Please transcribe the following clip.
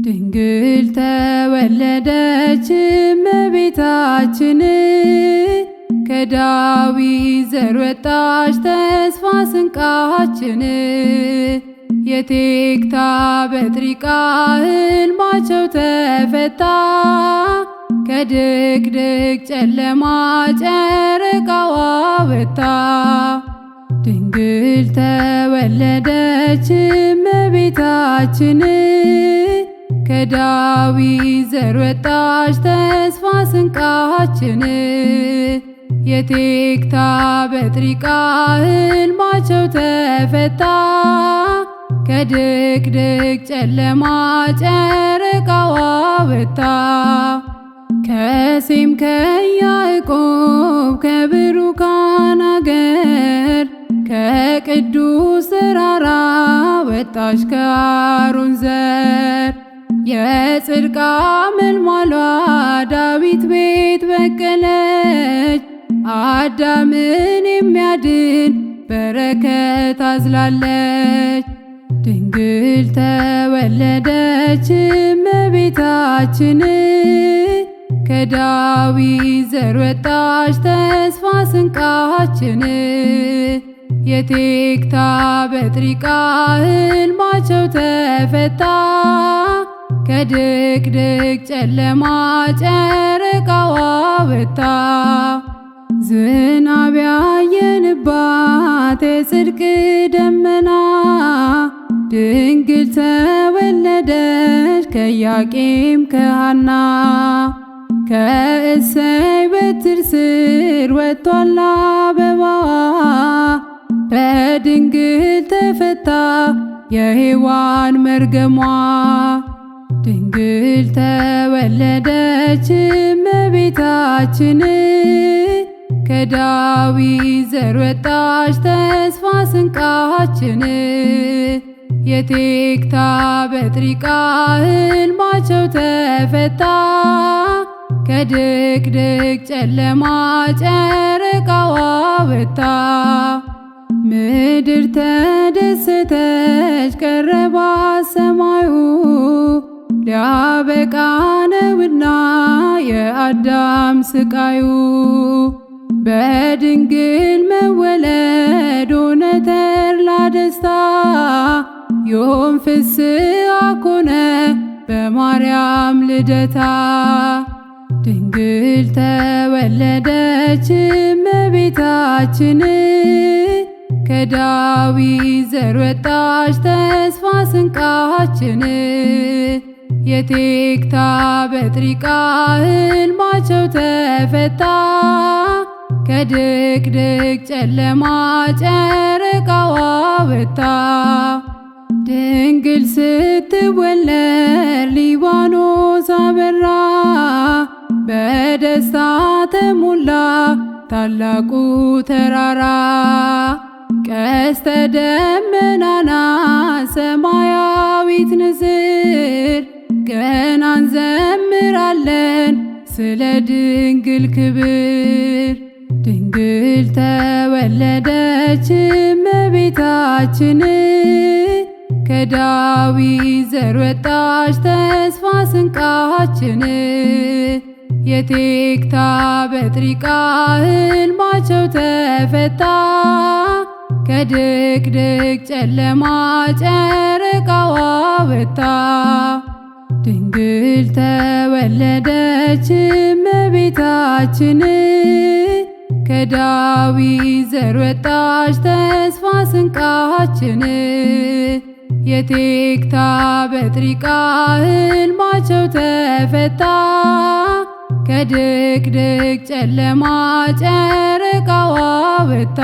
ድንግል ተወለደች እመቤታችን፣ ከዳዊት ዘር ወጣች ተስፋ ስንቃችን። የቴክታ በጥሪቃ ሕልማቸው ተፈታ፣ ከድቅድቅ ጨለማ ጨረቃዋ ወጥታ። ድንግል ተወለደች እመቤታችን፣ ከዳዊት ዘር ወጣች ተስፋ ስንቃችን። የቴክታ በጥሪቃ ሕልማቸው ተፈታ፣ ከድቅድቅ ጨለማ ጨረቃዋ ወጥታ። ከሴም ከያዕቆብ ከብሩካን አገር፣ ከቅዱስ ተራራ ወጣች ከአሮን ዘር። የጽድቅ አመልማሏ ዳዊት ቤት በቀለች፣ አዳምን የሚያድን በረከት አዝላለች። ድንግል ተወለደች እመቤታችን፣ ከዳዊት ዘር ወጣች ተስፋ ስንቃችን። የቴክታ በጥሪቃ ሕልማቸው ተፈታ፣ ከድቅድቅ ጨለማ ጨረቃዋ ወጥታ። ዝናብ ያየንባት የጽድቅ ደመና፣ ድንግል ተወለደች ከኢያቄም ከሐና። ከእሴይ በትር ስር ወጥቷል አበባዋ፣ በድንግል ተፈታ የሔዋን መርገሟ። ድንግል ተወለደች እመቤታችን፣ ከዳዊት ዘር ወጣች ተስፋ ስንቃችን። የቴክታ በጥሪቃ ሕልማቸው ተፈታ፣ ከድቅድቅ ጨለማ ጨረቃዋ ወጥታ። ምድር ተደሰተች ቀረባ ሰማዩ፣ ሊያበቃ ነውና የአዳም ስቃዩ። በድንግል መወለድ ሆነ ተድላ ደስታ፣ ዮም ፍስሐ ኮነ በማርያም ልደታ። ድንግል ተወለደች እመቤታችን፣ ከዳዊት ዘር ወጣች ተስፋ ስንቃችን። የቴክታ በጥሪቃ ሕልማቸው ተፈታ፣ ከድቅድቅ ጨለማ ጨረቃዋ ወጥታ። ድንግል ስትወለድ ሊባኖስ አበራ፣ በደስታ ተሞላ ታላቁ ተራራ። ቀስተ ደመናና ሰማያዊት ንስር፣ ገና እንዘምራለን ስለ ድንግል ክብር። ድንግል ተወለደች እመቤታችን፣ ከዳዊት ዘር ወጣች ተስፋ ስንቃችን። የቴክታ በጥሪቃ ሕልማቸው ተፈታ፣ ከድቅድቅ ጨለማ ጨረቃዋ ወጥታ። ድንግል ተወለደች እመቤታችን፣ ከዳዊት ዘር ወጣች ተስፋ ስንቃችን። የቴክታ በጥሪቃ ሕልማቸው ተፈታ፣ ከድቅድቅ ጨለማ ጨረቃዋ ወጥታ።